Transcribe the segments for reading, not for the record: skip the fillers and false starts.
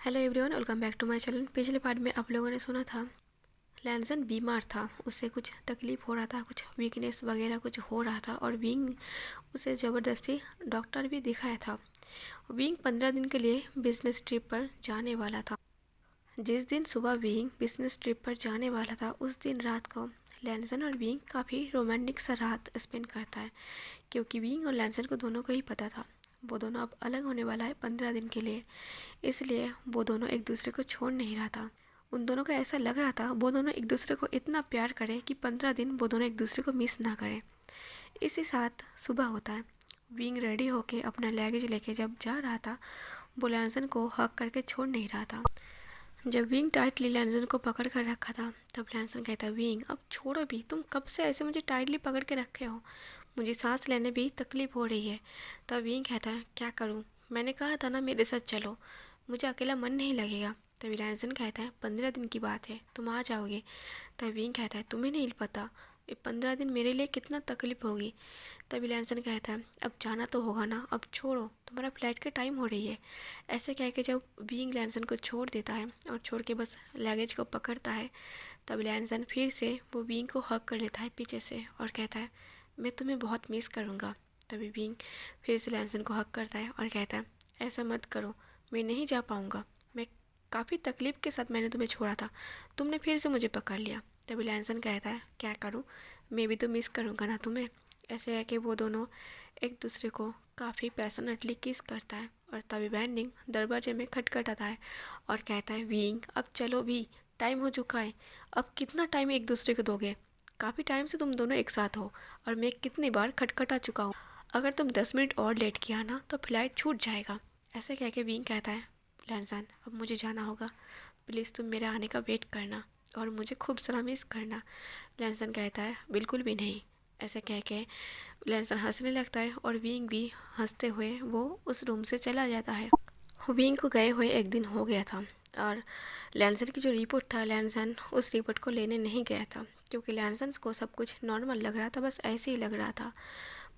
Hello everyone, welcome back to my channel. पिछले part में आप लोगों ने सुना था लैंसन बीमार था, उससे कुछ तकलीफ़ हो रहा था, कुछ वीकनेस वगैरह कुछ हो रहा था और विंग उसे ज़बरदस्ती डॉक्टर भी दिखाया था। विंग 15 दिन के लिए बिजनेस ट्रिप पर जाने वाला था। जिस दिन सुबह विंग बिजनेस ट्रिप पर जाने वाला था उस दिन रात को लैंसन और विंग काफ़ी रोमांटिक सा रात स्पेंड करता है, क्योंकि विंग और लैंसन को दोनों को ही पता था वो दोनों अब अलग होने वाला है 15 दिन के लिए। इसलिए वो दोनों एक दूसरे को छोड़ नहीं रहा था। उन दोनों को ऐसा लग रहा था वो दोनों एक दूसरे को इतना प्यार करें कि 15 दिन वो दोनों एक दूसरे को मिस ना करें। इसी साथ सुबह होता है। विंग रेडी होके अपना लगेज लेके जब जा रहा था वो लैंसन को हक करके छोड़ नहीं रहा था। जब विंग टाइटली लैंसन को पकड़ कर रखा था तब लैंसन कहता, विंग अब छोड़ो भी, तुम कब से ऐसे मुझे टाइटली पकड़ के रखे हो, मुझे सांस लेने भी तकलीफ़ हो रही है। तब विंग कहता है, क्या करूँ, मैंने कहा था ना मेरे साथ चलो, मुझे अकेला मन नहीं लगेगा। तभी लैंसन कहता है, 15 दिन की बात है, तुम आ जाओगे। तभी विंग कहता है, तुम्हें नहीं पता ये 15 दिन मेरे लिए कितना तकलीफ होगी। तभी लैंसन कहता है, अब जाना तो होगा ना, अब छोड़ो, तुम्हारा फ्लाइट की टाइम हो रही है। ऐसे कह के जब विंग लैंसन को छोड़ देता है और छोड़ के बस लगेज को पकड़ता है, तब लैंसन फिर से वो विंग को हक कर लेता है पीछे से और कहता है, मैं तुम्हें बहुत मिस करूँगा। तभी विंग फिर से लैंसन को हक करता है और कहता है, ऐसा मत करो, मैं नहीं जा पाऊँगा, मैं काफ़ी तकलीफ़ के साथ मैंने तुम्हें छोड़ा था, तुमने फिर से मुझे पकड़ लिया। तभी लैंसन कहता है, क्या करूँ, मैं भी तो मिस करूँगा ना तुम्हें। ऐसे है कि वो दोनों एक दूसरे को काफ़ी पैशनेटली किस करता है और तभी बैंडिंग दरवाजे में खटखटाता है और कहता है, विंग अब चलो भी, टाइम हो चुका है, अब कितना टाइम एक दूसरे को दोगे, काफ़ी टाइम से तुम दोनों एक साथ हो और मैं कितनी बार खटखटा चुका हूँ, अगर तुम 10 मिनट और लेट किया ना तो फ्लाइट छूट जाएगा। ऐसे कह के विंग कहता है, लैंसन अब मुझे जाना होगा, प्लीज़ तुम मेरे आने का वेट करना और मुझे खूब सारा मिस करना। लैंसन कहता है, बिल्कुल भी नहीं। ऐसे कह के लैंसन हंसने लगता है और विंग भी हंसते हुए वो उस रूम से चला जाता है। विंग को गए हुए एक दिन हो गया था और लैंसन की जो रिपोर्ट था, लैंसन उस रिपोर्ट को लेने नहीं गया था क्योंकि लैंसन को सब कुछ नॉर्मल लग रहा था, बस ऐसे ही लग रहा था,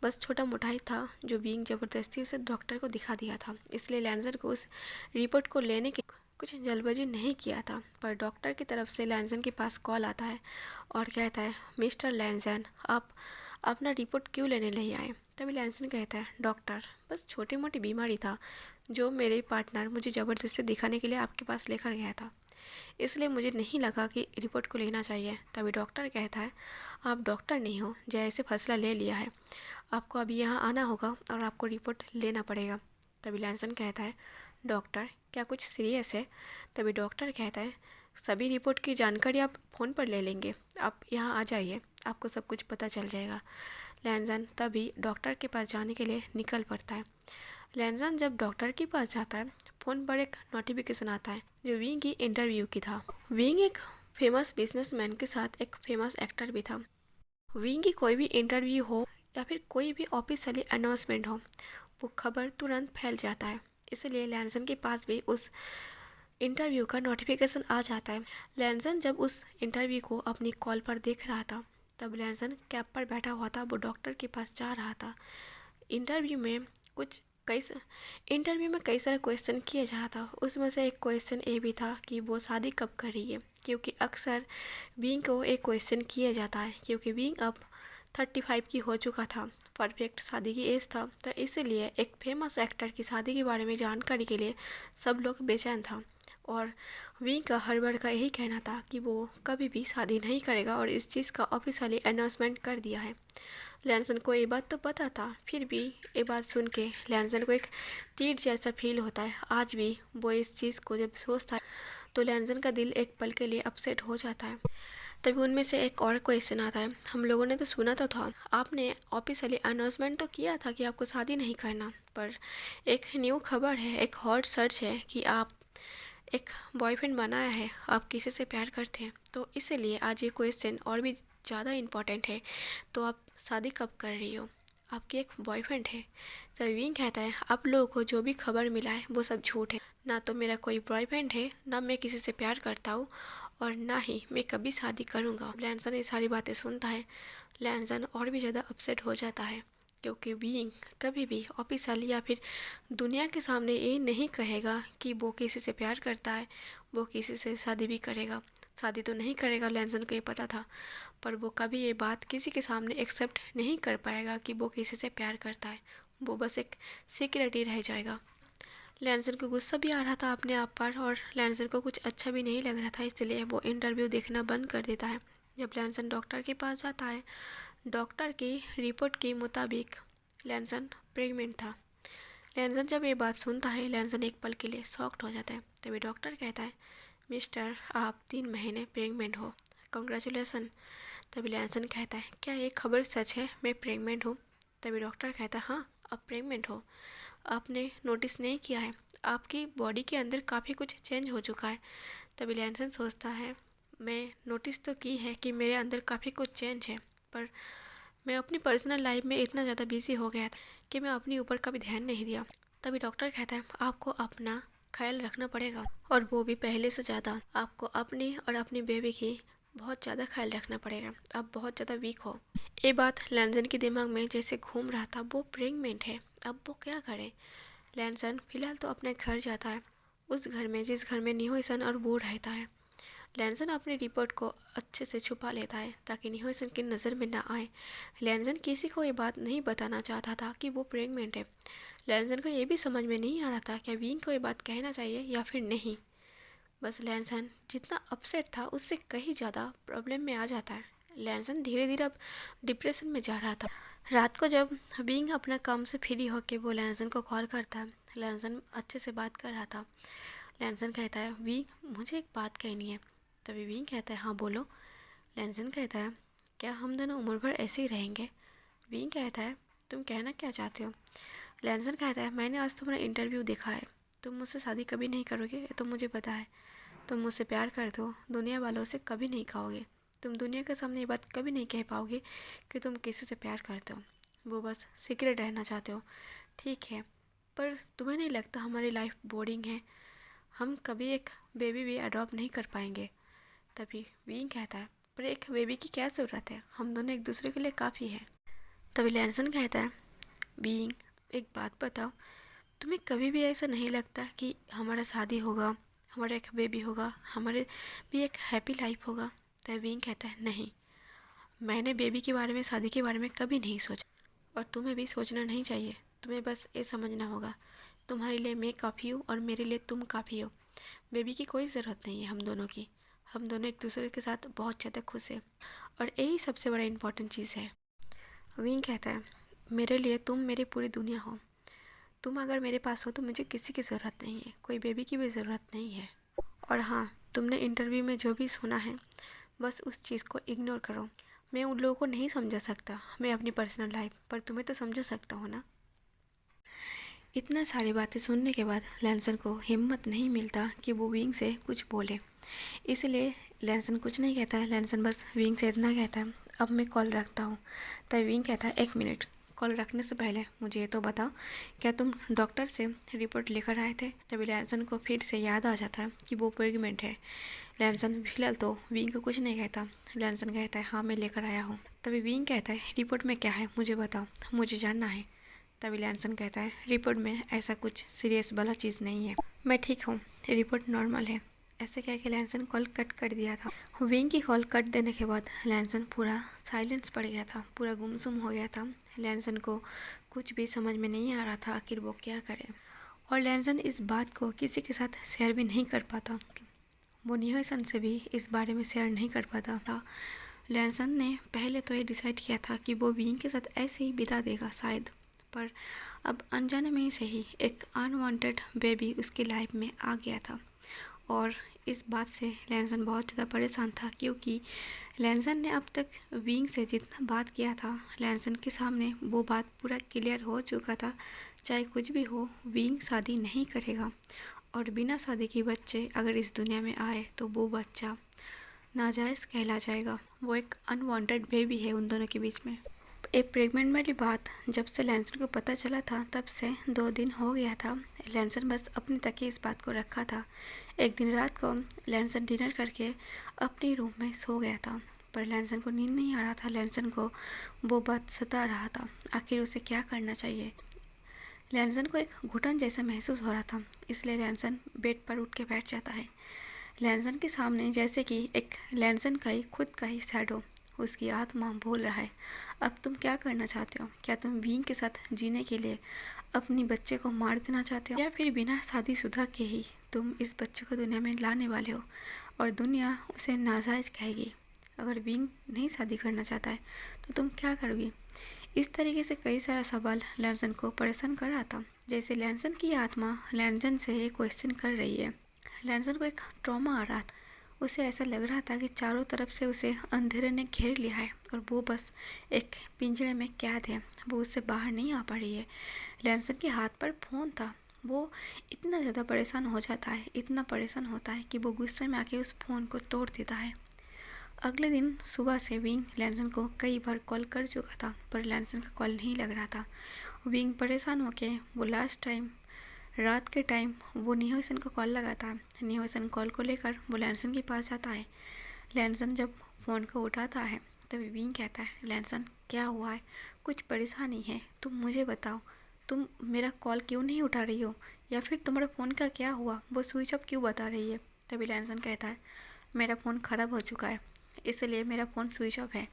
बस छोटा मोटा ही था जो विंग ज़बरदस्ती से डॉक्टर को दिखा दिया था। इसलिए लैंसन को उस रिपोर्ट को लेने की कुछ जल्दबाजी नहीं किया था। पर डॉक्टर की तरफ से लैंसन के पास कॉल आता है और कहता है, मिस्टर लैंसन आप अपना रिपोर्ट क्यों लेने नहीं आए। तभी लैंसन कहता है, डॉक्टर बस छोटी मोटी बीमारी था जो मेरे पार्टनर मुझे ज़बरदस्ती दिखाने के लिए आपके पास लेकर गया था, इसलिए मुझे नहीं लगा कि रिपोर्ट को लेना चाहिए। तभी डॉक्टर कहता है, आप डॉक्टर नहीं हो, जैसे फैसला ले लिया है, आपको अभी यहाँ आना होगा और आपको रिपोर्ट लेना पड़ेगा। तभी लैंसन कहता है, डॉक्टर क्या कुछ सीरियस है। तभी डॉक्टर कहता है, सभी रिपोर्ट की जानकारी आप फ़ोन पर ले लेंगे, आप यहाँ आ जाइए, आपको सब कुछ पता चल जाएगा। लैंसन तभी डॉक्टर के पास जाने के लिए निकल पड़ता है। लैंसन जब डॉक्टर के पास जाता है, फ़ोन पर एक नोटिफिकेशन आता है जो विंग की इंटरव्यू की था। विंग एक फेमस बिजनेसमैन के साथ एक फेमस एक्टर भी था। विंग की कोई भी इंटरव्यू हो या फिर कोई भी ऑफिशियली अनाउंसमेंट हो, वो खबर तुरंत फैल जाता है। इसलिए लैंसन के पास भी उस इंटरव्यू का नोटिफिकेशन आ जाता है। लैंसन जब उस इंटरव्यू को अपनी कॉल पर देख रहा था तब लैंसन कैब पर बैठा हुआ था, वो डॉक्टर के पास जा रहा था। इंटरव्यू में कुछ कई इंटरव्यू में कई सारे क्वेश्चन किए जा रहा था, उसमें से एक क्वेश्चन ये भी था कि वो शादी कब कर रही है, क्योंकि अक्सर विंग को एक क्वेश्चन किया जाता है क्योंकि विंग अब 35 की हो चुका था, परफेक्ट शादी की एज था, तो इसलिए एक फेमस एक्टर की शादी के बारे में जानकारी के लिए सब लोग बेचैन था। और विंग का हर बार का यही कहना था कि वो कभी भी शादी नहीं करेगा और इस चीज़ का ऑफिशियली अनाउंसमेंट कर दिया है। लैंसन को ये बात तो पता था, फिर भी ये बात सुन के लैंसन को एक तीर जैसा फील होता है। आज भी वो इस चीज़ को जब सोचता है तो लैंसन का दिल एक पल के लिए अपसेट हो जाता है। तभी उनमें से एक और क्वेश्चन आता है, हम लोगों ने तो सुना तो था, आपने ऑफिशियली अनाउंसमेंट तो किया था कि आपको शादी नहीं करना, पर एक न्यू खबर है, एक हॉट सर्च है कि आप एक बॉयफ्रेंड बनाया है, आप किसी से प्यार करते हैं, तो इसीलिए आज ये क्वेश्चन और भी ज़्यादा इम्पोर्टेंट है। तो आप शादी कब कर रही हो, आपकी एक बॉयफ्रेंड है। तो विंग कहता है, आप लोगों को जो भी खबर मिला है वो सब झूठ है, ना तो मेरा कोई बॉयफ्रेंड है, ना मैं किसी से प्यार करता हूँ और ना ही मैं कभी शादी करूँगा। लैंसन ये सारी बातें सुनता है, लैंसन और भी ज़्यादा अपसेट हो जाता है क्योंकि बीइंग कभी भी ऑफिशियल या फिर दुनिया के सामने ये नहीं कहेगा कि वो किसी से प्यार करता है, वो किसी से शादी भी करेगा। शादी तो नहीं करेगा, लैंसन को ये पता था, पर वो कभी ये बात किसी के सामने एक्सेप्ट नहीं कर पाएगा कि वो किसी से प्यार करता है। वो बस एक सीक्रेट ही रह जाएगा। लैंसन को गुस्सा भी आ रहा था अपने आप पर और लैंसन को कुछ अच्छा भी नहीं लग रहा था, इसलिए वो इंटरव्यू देखना बंद कर देता है। जब लैंसन डॉक्टर के पास जाता है, डॉक्टर की रिपोर्ट के मुताबिक लैंसन प्रेग्नेंट था। लैंसन जब ये बात सुनता है, लैंसन एक पल के लिए शॉक्ड हो जाता है। तभी डॉक्टर कहता है, मिस्टर आप 3 महीने प्रेग्नेंट हो, कंग्रेचुलेसन। तभी लैंसन कहता है, क्या ये खबर सच है, मैं प्रेग्नेंट हूँ? तभी डॉक्टर कहता है, हाँ आप प्रेग्नेंट हो। आपने नोटिस नहीं किया है, आपकी बॉडी के अंदर काफ़ी कुछ चेंज हो चुका है। तभी लैंसन सोचता है, मैं नोटिस तो की है कि मेरे अंदर काफ़ी कुछ चेंज है, पर मैं अपनी पर्सनल लाइफ में इतना ज़्यादा बिजी हो गया था कि मैं अपने ऊपर कभी ध्यान नहीं दिया। तभी डॉक्टर कहता है, आपको अपना ख्याल रखना पड़ेगा, और वो भी पहले से ज़्यादा। आपको अपनी और अपनी बेबी की बहुत ज़्यादा ख्याल रखना पड़ेगा, आप बहुत ज़्यादा वीक हो। ये बात लैंसन के दिमाग में जैसे घूम रहा था, वो प्रेग्नेंट है, अब वो क्या करे। लैंसन फिलहाल तो अपने घर जाता है, उस घर में जिस घर में निहोसन और वो रहता है। लैंसन अपनी रिपोर्ट को अच्छे से छुपा लेता है ताकि निहोसन की नज़र में ना आए। लैंसन किसी को ये बात नहीं बताना चाहता था कि वो प्रेग्नेंट है। लैंसन को ये भी समझ में नहीं आ रहा था कि विंग को ये बात कहना चाहिए या फिर नहीं। बस लैंसन जितना अपसेट था उससे कहीं ज़्यादा प्रॉब्लम में आ जाता है। लैंसन धीरे धीरे अब डिप्रेशन में जा रहा था। रात को जब विंग अपना काम से फ्री होकर वो लैंसन को कॉल करता है, लैंसन अच्छे से बात कर रहा था। लैंसन कहता है, विंग मुझे एक बात कहनी है। तभी विंग कहता है, हाँ बोलो। लैंसन कहता है, क्या हम दोनों उम्र भर ऐसे ही रहेंगे? विंग कहता है, तुम कहना क्या चाहते हो? लैंसन कहता है, मैंने आज तुम्हारा इंटरव्यू देखा है, तुम मुझसे शादी कभी नहीं करोगे, ये तो मुझे पता है। तुम मुझसे प्यार करते हो, दुनिया वालों से कभी नहीं कहोगे। तुम दुनिया के सामने ये बात कभी नहीं कह पाओगे कि तुम किसी से प्यार करते हो। वो बस सीक्रेट रहना चाहते हो, ठीक है। पर तुम्हें नहीं लगता हमारी लाइफ बोरिंग है? हम कभी एक बेबी भी अडॉप्ट नहीं कर पाएंगे? तभी विंग कहता है, पर एक बेबी की क्या ज़रूरत है, हम दोनों एक दूसरे के लिए काफ़ी है। तभी लैंसन कहता है, विंग एक बात बताओ, तुम्हें कभी भी ऐसा नहीं लगता कि हमारा शादी होगा, हमारा एक बेबी होगा, हमारे भी एक हैप्पी लाइफ होगा? तभी विंग कहता है, नहीं, मैंने बेबी के बारे में, शादी के बारे में कभी नहीं सोचा, और तुम्हें भी सोचना नहीं चाहिए। तुम्हें बस ये समझना होगा, तुम्हारे लिए मैं काफ़ी हूँ और मेरे लिए तुम काफ़ी हो। बेबी की कोई ज़रूरत नहीं है हम दोनों की। हम दोनों एक दूसरे के साथ बहुत ज़्यादा खुश हैं, और यही सबसे बड़ा इम्पोर्टेंट चीज़ है। विंग कहता है, मेरे लिए तुम मेरी पूरी दुनिया हो। तुम अगर मेरे पास हो तो मुझे किसी की ज़रूरत नहीं है, कोई बेबी की भी ज़रूरत नहीं है। और हाँ, तुमने इंटरव्यू में जो भी सुना है, बस उस चीज़ को इग्नोर करो। मैं उन लोगों को नहीं समझा सकता, मैं अपनी पर्सनल लाइफ, पर तुम्हें तो समझा सकता हूँ ना। इतना सारी बातें सुनने के बाद लैंसन को हिम्मत नहीं मिलता कि वो विंग से कुछ बोले, इसलिए लैंसन कुछ नहीं कहता है। लैंसन बस विंग से इतना कहता है, अब मैं कॉल रखता हूँ। तब विंग कहता है, 1 मिनट, कॉल रखने से पहले मुझे ये तो बताओ, क्या तुम डॉक्टर से रिपोर्ट लेकर आए थे? तभी लैंसन को फिर से याद आ जाता है कि वो प्रेग्नेंट है। लैंसन फिलहाल तो विंग को कुछ नहीं कहता। लैंसन कहता है, हाँ मैं लेकर आया हूँ। तभी विंग कहता है, रिपोर्ट में क्या है मुझे बताओ, मुझे जानना है। तभी लैंसन कहता है, रिपोर्ट में ऐसा कुछ सीरियस वाला चीज़ नहीं है, मैं ठीक हूँ, रिपोर्ट नॉर्मल है। ऐसे कह के लैंसन कॉल कट कर दिया था। विंग की कॉल कट देने के बाद लैंसन पूरा साइलेंस पड़ गया था, पूरा गुमसुम हो गया था। लैंसन को कुछ भी समझ में नहीं आ रहा था आखिर वो क्या करे, और लैंसन इस बात को किसी के साथ शेयर भी नहीं कर पाता। वो निहोसन से भी इस बारे में शेयर नहीं कर पाता था। लैंसन ने पहले तो ये डिसाइड किया था कि वो विंग के साथ ऐसे ही बिता देगा शायद, पर अब अनजाने में से ही एक अनवांटेड बेबी उसकी लाइफ में आ गया था, और इस बात से लैंसन बहुत ज़्यादा परेशान था, क्योंकि लैंसन ने अब तक विंग से जितना बात किया था, लैंसन के सामने वो बात पूरा क्लियर हो चुका था। चाहे कुछ भी हो, विंग शादी नहीं करेगा, और बिना शादी के बच्चे अगर इस दुनिया में आए तो वो बच्चा नाजायज़ कहला जाएगा। वो एक अनवांटेड बेबी है उन दोनों के बीच में। एक प्रेग्नेंट वाली बात जब से लैंसन को पता चला था, तब से 2 दिन हो गया था। लैंसन बस अपने तक ही इस बात को रखा था। एक दिन रात को लैंसन डिनर करके अपने रूम में सो गया था। पर लैंसन को नींद नहीं आ रहा था। लैंसन को वो बात सता रहा था, आखिर उसे क्या करना चाहिए। लैंसन को एक घुटन जैसा महसूस हो रहा था, इसलिए लैंसन बेड पर उठ के बैठ जाता है। लैंसन के सामने जैसे कि एक लैंसन का ही खुद का ही शैडो, उसकी आत्मा बोल रहा है, अब तुम क्या करना चाहते हो? क्या तुम विंग के साथ जीने के लिए अपनी बच्चे को मार देना चाहते हो, या फिर बिना शादीशुदा के ही तुम इस बच्चे को दुनिया में लाने वाले हो और दुनिया उसे नाजायज़ कहेगी? अगर विंग नहीं शादी करना चाहता है तो तुम क्या करोगी? इस तरीके से कई सारा सवाल लैंसन को परेशान कर रहा था। जैसे लैंसन की आत्मा लैंसन से एक क्वेश्चन कर रही है। लैंसन को एक ट्रॉमा आ रहा था। उसे ऐसा लग रहा था कि चारों तरफ से उसे अंधेरे ने घेर लिया है और वो बस एक पिंजरे में कैद है, वो उससे बाहर नहीं आ पा रही है। लैंसन के हाथ पर फ़ोन था। वो इतना ज़्यादा परेशान हो जाता है, इतना परेशान होता है कि वो गुस्से में आके उस फ़ोन को तोड़ देता है। अगले दिन सुबह से विंग लैंसन को कई बार कॉल कर चुका था, पर लैंसन का कॉल नहीं लग रहा था। विंग परेशान होके वो लास्ट टाइम रात के टाइम वो निहोसन को कॉल लगाता है। निहोसन कॉल को लेकर वो लैंसन के पास जाता है। लैंसन जब फ़ोन को उठाता है तभी विंग कहता है, लैंसन क्या हुआ है? कुछ परेशानी है? तुम मुझे बताओ, तुम मेरा कॉल क्यों नहीं उठा रही हो, या फिर तुम्हारे फ़ोन का क्या हुआ, वो स्विच ऑफ क्यों बता रही है? तभी लैंसन कहता है, मेरा फ़ोन ख़राब हो चुका है, इसलिए मेरा फ़ोन स्विच ऑफ है।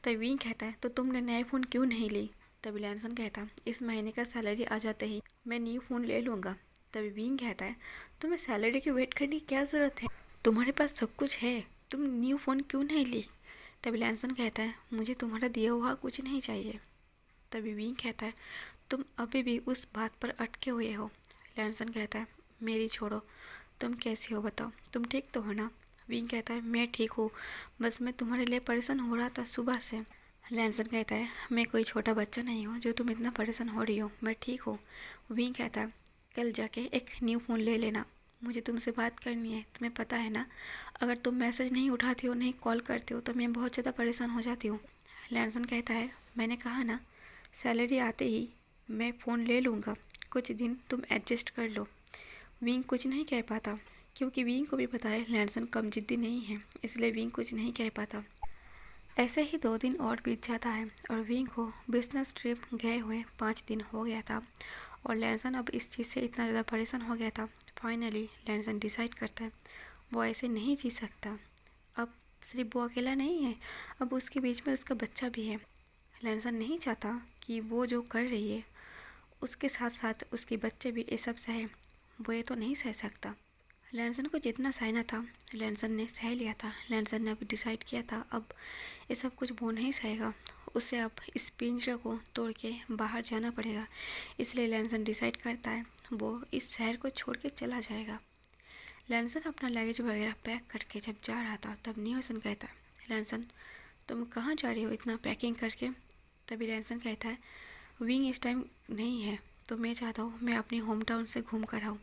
तभी विंग कहता है, तो तुमने नया फ़ोन क्यों नहीं ली? तभी लैंसन कहता है, इस महीने का सैलरी आ जाते ही मैं न्यू फ़ोन ले लूँगा। तभी विंग कहता है, तुम्हें सैलरी की वेट करने की क्या ज़रूरत है? तुम्हारे पास सब कुछ है, तुम न्यू फ़ोन क्यों नहीं ली? तभी लैंसन कहता है, मुझे तुम्हारा दिया हुआ कुछ नहीं चाहिए। तभी विंग कहता है, तुम अभी भी उस बात पर अटके हुए हो। लैंसन कहता है, मेरी छोड़ो, तुम कैसी हो बताओ, तुम ठीक तो हो ना? विंग कहता है, मैं ठीक हूँ, बस मैं तुम्हारे लिए परेशान हो रहा था सुबह से। लैंसन कहता है, मैं कोई छोटा बच्चा नहीं हूँ जो तुम इतना परेशान हो रही हो, मैं ठीक हूँ। विंग कहता है, कल जाके एक न्यू फ़ोन ले लेना, मुझे तुमसे बात करनी है। तुम्हें पता है ना, अगर तुम मैसेज नहीं उठाती हो, नहीं कॉल करती हो, तो मैं बहुत ज़्यादा परेशान हो जाती हूँ। लैंसन कहता है, मैंने कहा ना, सैलरी आते ही मैं फ़ोन ले लूँगा, कुछ दिन तुम एडजस्ट कर लो। विंग कुछ नहीं कह पाता, क्योंकि विंग को भी पता है लैंसन कम जिद्दी नहीं है, इसलिए विंग कुछ नहीं कह पाता। ऐसे ही 2 दिन और बीत जाता है और विंग को बिजनेस ट्रिप गए हुए 5 दिन हो गया था और लैंसन अब इस चीज़ से इतना ज़्यादा परेशान हो गया था। फाइनली लैंसन डिसाइड करता है, वो ऐसे नहीं जी सकता। अब सिर्फ वो अकेला नहीं है, अब उसके बीच में उसका बच्चा भी है। लैंसन नहीं चाहता कि वो जो कर रही है उसके साथ साथ उसके बच्चे भी ये सब सहे, वो ये तो नहीं सह सकता। लैंसन को जितना सहना था लैंसन ने सह लिया था। लैंसन ने अब डिसाइड किया था, अब ये सब कुछ वो नहीं सहेगा, उसे अब इस पिंजरे को तोड़ के बाहर जाना पड़ेगा। इसलिए लैंसन डिसाइड करता है वो इस शहर को छोड़ के चला जाएगा। लैंसन अपना लगेज वगैरह पैक करके जब जा रहा था तब नियोसन कहता है, लैंसन तुम कहाँ जा रही हो इतना पैकिंग करके? तभी लैंसन कहता है, विंग इस टाइम नहीं है तो मैं चाहता हूँ मैं अपनी होम टाउन से घूम कर आऊँ।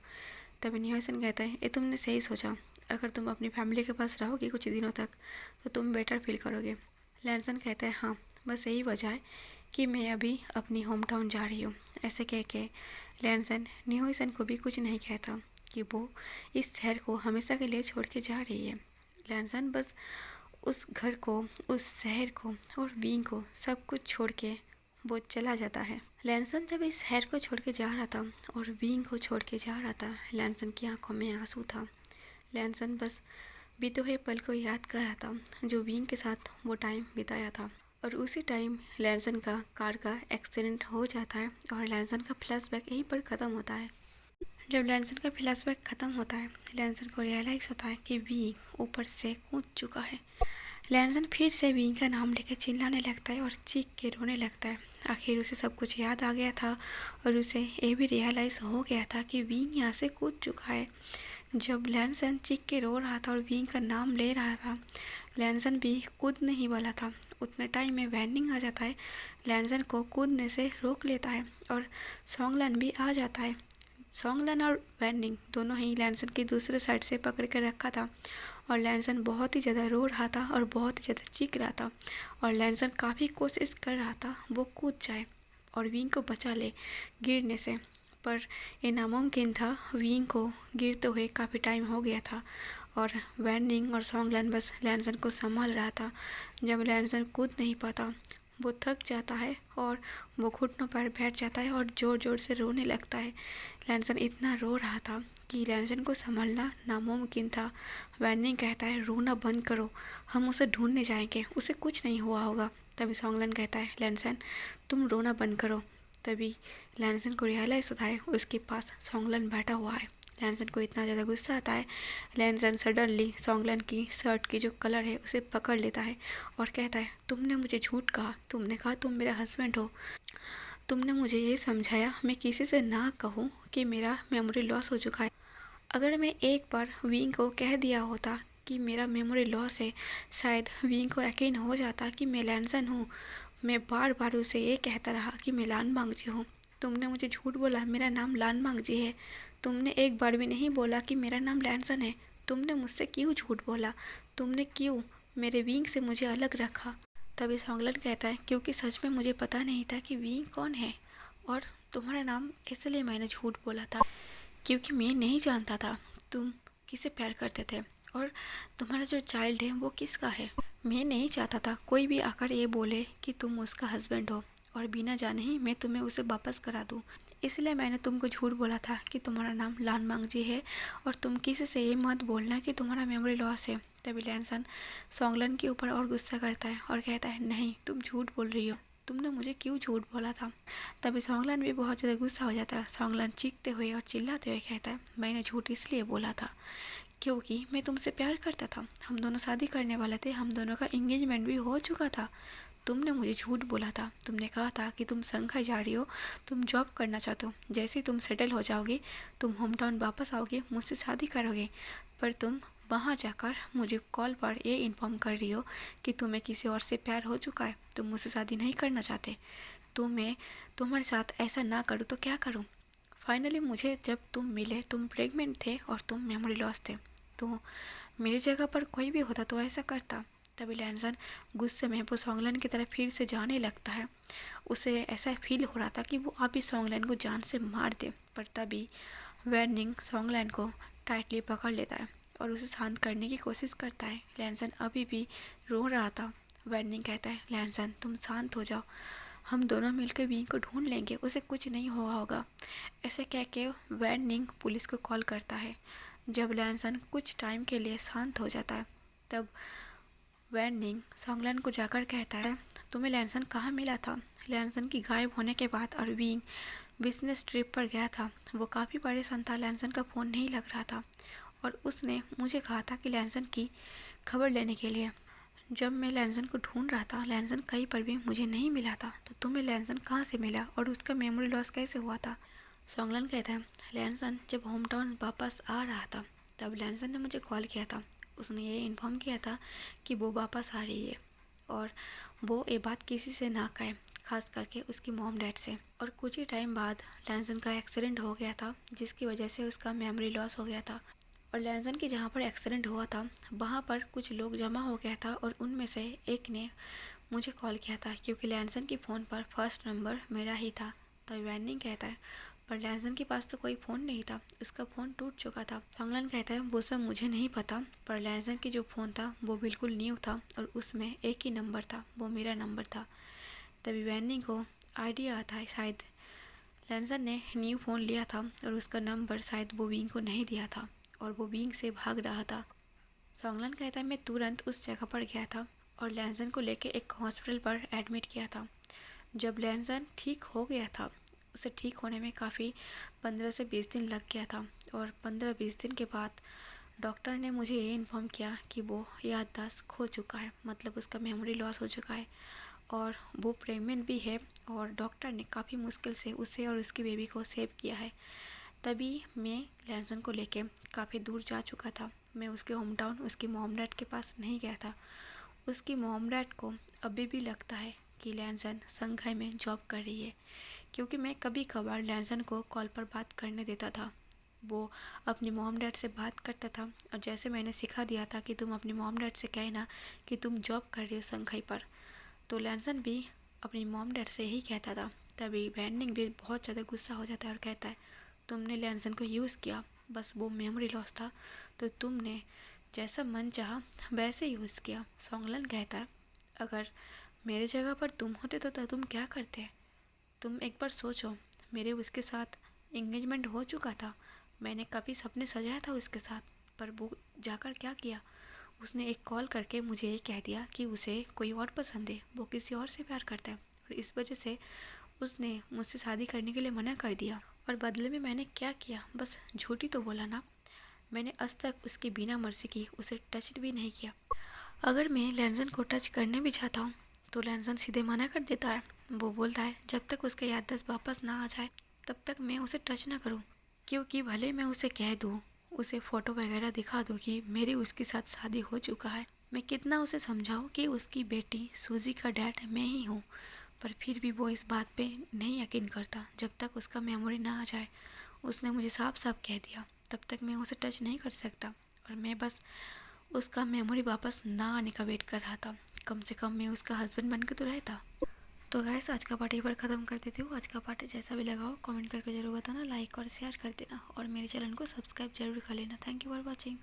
तभी नियोसन कहता है, ये तुमने सही सोचा, अगर तुम अपनी फैमिली के पास रहोगी कुछ दिनों तक तो तुम बेटर फील करोगे। लैंसन कहता है, हाँ बस यही वजह है कि मैं अभी अपनी होम टाउन जा रही हूँ। ऐसे कह के लैंसन नियोसन को भी कुछ नहीं कहता कि वो इस शहर को हमेशा के लिए छोड़ के जा रही है। लैंसन बस उस घर को, उस शहर को और विंग को सब कुछ छोड़ के वो चला जाता है। लैंसन जब इस शहर को छोड़ के जा रहा था और विंग को छोड़ के जा रहा था, लैंसन की आंखों में आंसू था। लैंसन बस बीते हुए पल को याद कर रहा था जो विंग के साथ वो टाइम बिताया था। और उसी टाइम लैंसन का कार का एक्सीडेंट हो जाता है और लैंसन का फ्लैशबैक यहीं पर ख़त्म होता है। जब लैंसन का फ्लैशबैक ख़त्म होता है, लैंसन को रियलाइज़ होता है कि विंग ऊपर से कूद चुका है। लैंसन फिर से विंग का नाम लेकर चिल्लाने लगता है और चीख के रोने लगता है। आखिर उसे सब कुछ याद आ गया था और उसे ये भी रियलाइज़ हो गया था कि विंग यहाँ से कूद चुका है। जब लैंसन चीख के रो रहा था और विंग का नाम ले रहा था, लैंसन भी कूदने ही वाला था। उतने टाइम में वैंडिंग आ जाता है, लैंसन को कूदने से रोक लेता है और सॉन्गलन भी आ जाता है। सॉन्गलन और वैंडिंग दोनों ही लैंसन की दूसरे साइड से पकड़ कर रखा था और लैंसन बहुत ही ज़्यादा रो रहा था और बहुत ही ज़्यादा चीख रहा था और लैंसन काफ़ी कोशिश कर रहा था वो कूद जाए और विंग को बचा ले गिरने से, पर ये नामुमकिन था। विंग को गिरते हुए काफ़ी टाइम हो गया था और वैनिंग और सॉन्गलैन बस लैनसन को संभाल रहा था। जब लैनसन कूद नहीं पाता, वो थक जाता है और वो घुटनों पर बैठ जाता है और ज़ोर ज़ोर से रोने लगता है। लैनसन इतना रो रहा था कि लैनसन को संभालना नामुमकिन था। वैनिंग कहता है, रोना बंद करो, हम उसे ढूंढने जाएंगे, उसे कुछ नहीं हुआ होगा। तभी सॉन्गलैन कहता है, लैनसन तुम रोना बंद करो। तभी लैनसन को रियलाइज़ होता है उसके पास सॉन्गलैन बैठा हुआ है। लैनसन को इतना ज़्यादा गुस्सा आता है, लैनसन सडनली सॉन्गलैन की शर्ट की जो कलर है उसे पकड़ लेता है और कहता है, तुमने मुझे झूठ कहा, तुमने कहा तुम मेरा हस्बैंड हो, तुमने मुझे ये समझाया मैं किसी से ना कहूँ कि मेरा मेमोरी लॉस हो चुका है। अगर मैं एक बार विंग को कह दिया होता कि मेरा मेमोरी लॉस है, शायद विंग को यकीन हो जाता कि मैं लैनसन हूँ। मैं बार बार उसे ये कहता रहा कि मैं लान मांगजी हूँ। तुमने मुझे झूठ बोला, मेरा नाम लान मांगजी है। तुमने एक बार भी नहीं बोला कि मेरा नाम लैनसन है। तुमने मुझसे क्यों झूठ बोला? तुमने क्यों मेरे विंग से मुझे अलग रखा? तभी सॉन्गलैन कहता है, क्योंकि सच में मुझे पता नहीं था कि विंग कौन है और तुम्हारा नाम, इसलिए मैंने झूठ बोला था, क्योंकि मैं नहीं जानता था तुम किसे प्यार करते थे और तुम्हारा जो चाइल्ड है वो किसका है। मैं नहीं चाहता था कोई भी आकर ये बोले कि तुम उसका हस्बैंड हो और बिना जाने ही मैं तुम्हें उसे वापस करा दूँ। इसलिए मैंने तुमको झूठ बोला था कि तुम्हारा नाम लान मांगजी है और तुम किसी से ये मत बोलना कि तुम्हारा मेमोरी लॉस है। तभी लैनसन सॉन्गलैन के ऊपर और गुस्सा करता है और कहता है, नहीं तुम झूठ बोल रही हो, तुमने मुझे क्यों झूठ बोला था? तभी सॉन्गलैन भी बहुत ज़्यादा गुस्सा हो जाता है। सॉन्गलैन चीखते हुए और चिल्लाते हुए कहता है, मैंने झूठ इसलिए बोला था क्योंकि मैं तुमसे प्यार करता था, हम दोनों शादी करने वाले थे, हम दोनों का एंगेजमेंट भी हो चुका था। तुमने मुझे झूठ बोला था, तुमने कहा था कि तुम संघाई जा रही हो, तुम जॉब करना चाहते हो, जैसे ही तुम सेटल हो जाओगे तुम होम टाउन वापस आओगे, मुझसे शादी करोगे। पर तुम वहाँ जाकर मुझे कॉल पर ये इन्फॉर्म कर रही हो कि तुम्हें किसी और से प्यार हो चुका है, तुम मुझसे शादी नहीं करना चाहते। तो मैं तुम्हारे साथ ऐसा ना करूँ तो क्या करूँ? फाइनली मुझे जब तुम मिले, तुम प्रेग्नेंट थे और तुम मेमोरी लॉस थे, तो मेरी जगह पर कोई भी होता तो ऐसा करता। तभी लैनसन गुस्से में वो सॉन्गलैन की तरफ फिर से जाने लगता है। उसे ऐसा फील हो रहा था कि वो अभी सॉन्गलैन को जान से मार दे, पर तभी वैनिंग सॉन्गलैन को टाइटली पकड़ लेता है और उसे शांत करने की कोशिश करता है। लैनसन अभी भी रो रहा था। वैनिंग कहता है, लैनसन तुम शांत हो जाओ, हम दोनों मिलकर विंग को ढूंढ लेंगे, उसे कुछ नहीं हुआ होगा। ऐसे कह के वैनिंग पुलिस को कॉल करता है। जब लैनसन कुछ टाइम के लिए शांत हो जाता है, तब वैनिंग सॉन्गलैन को जाकर कहता है, तुम्हें लैनसन कहाँ मिला था? लैनसन की गायब होने के बाद और विंग बिजनेस ट्रिप पर गया था, वो काफ़ी परेशान था, लैनसन का फ़ोन नहीं लग रहा था और उसने मुझे कहा था कि लैनसन की खबर लेने के लिए। जब मैं लैनसन को ढूंढ रहा था, लैनसन कहीं पर भी मुझे नहीं मिला था, तो तुम्हें लैनसन कहाँ से मिला और उसका मेमोरी लॉस कैसे हुआ था? सॉन्गलैन कहता है, लैनसन जब होम टाउन वापस आ रहा था तब लैनसन ने मुझे कॉल किया था। उसने ये इन्फॉर्म किया था कि वो वापस आ रही है और वो ये बात किसी से ना कहे, खास करके उसकी मॉम डैड से। और कुछ ही टाइम बाद लैनसन का एक्सीडेंट हो गया था, जिसकी वजह से उसका मेमोरी लॉस हो गया था। और लैनसन के जहाँ पर एक्सीडेंट हुआ था वहाँ पर कुछ लोग जमा हो गया था और उनमें से एक ने मुझे कॉल किया था, क्योंकि लैनसन के फ़ोन पर फर्स्ट नंबर मेरा ही था। तो वैनिंग कहता है, पर लैनसन के पास तो कोई फ़ोन नहीं था, उसका फ़ोन टूट चुका था। सॉन्गलैन कहता है, वो सब मुझे नहीं पता, पर लैनसन की जो फ़ोन था वो बिल्कुल न्यू था और उसमें एक ही नंबर था, वो मेरा नंबर था। तभी वैनिंग को आइडिया आता है, शायद लैनसन ने न्यू फ़ोन लिया था और उसका नंबर शायद वो विंग को नहीं दिया था और वो विंग से भाग रहा था। सॉन्गलैन कहता है, मैं तुरंत उस जगह पर गया था और लैनसन को लेकर एक हॉस्पिटल पर एडमिट किया था। जब लैनसन ठीक हो गया था, उसे ठीक होने में काफ़ी 15 से 20 दिन लग गया था और 15-20 दिन के बाद डॉक्टर ने मुझे ये इन्फॉर्म किया कि वो याददाश्त खो चुका है, मतलब उसका मेमोरी लॉस हो चुका है और वो प्रेग्नेंट भी है और डॉक्टर ने काफ़ी मुश्किल से उसे और उसकी बेबी को सेव किया है। तभी मैं लैनसन को लेके काफ़ी दूर जा चुका था। मैं उसके होम टाउन, उसकी मॉम डैड के पास नहीं गया था। उसकी मॉम डैड को अभी भी लगता है कि लैनसन संघाई में जॉब कर रही है, क्योंकि मैं कभी कभार लैनसन को कॉल पर बात करने देता था। वो अपनी मॉम डैड से बात करता था और जैसे मैंने सिखा दिया था कि तुम अपनी मॉम डैड से कहना कि तुम जॉब कर रही हो संघाई पर, तो लैनसन भी अपनी मॉम डैड से ही कहता था। तभी वैनिंग भी बहुत ज़्यादा गुस्सा हो जाता है और कहता है, तुमने लैनसन को यूज़ किया, बस वो मेमोरी लॉस था, तो तुमने जैसा मन चाहा वैसे यूज़ किया। सोंगलन कहता है, अगर मेरे जगह पर तुम होते तो तुम क्या करते? तुम एक बार सोचो, मेरे उसके साथ एंगेजमेंट हो चुका था। मैंने काफ़ी सपने सजाया था उसके साथ, पर वो जाकर क्या किया, उसने एक कॉल करके मुझे ये कह दिया कि उसे कोई और पसंद है, वो किसी और से प्यार करता है, और इस वजह से उसने मुझसे शादी करने के लिए मना कर दिया। और बदले में मैंने क्या किया, बस झूठी तो बोला ना। मैंने आज तक उसकी बिना मर्जी की उसे टच भी नहीं किया। अगर मैं लैंजन को टच करने भी चाहता हूँ तो लैंजन सीधे मना कर देता है। वो बोलता है जब तक उसका याददाश्त वापस ना आ जाए तब तक मैं उसे टच ना करूँ, क्योंकि भले मैं उसे कह दूँ, उसे फ़ोटो वगैरह दिखा दूँ कि मेरी उसके साथ शादी हो चुका है, मैं कितना उसे समझाऊँ कि उसकी बेटी सूजी का डैड मैं ही हूँ, पर फिर भी वो इस बात पे नहीं यकीन करता। जब तक उसका मेमोरी ना आ जाए, उसने मुझे साफ साफ कह दिया, तब तक मैं उसे टच नहीं कर सकता। और मैं बस उसका मेमोरी वापस ना आने का वेट कर रहा था। कम से कम मैं उसका हस्बैंड बन के तो रहता। तो गाइस, आज का पार्ट यहीं पर ख़त्म कर देती हूँ। आज का पार्ट जैसा भी लगा हो कमेंट करके ज़रूर बताना, लाइक और शेयर कर देना, और मेरे चैनल को सब्सक्राइब जरूर कर लेना। Thank you for watching.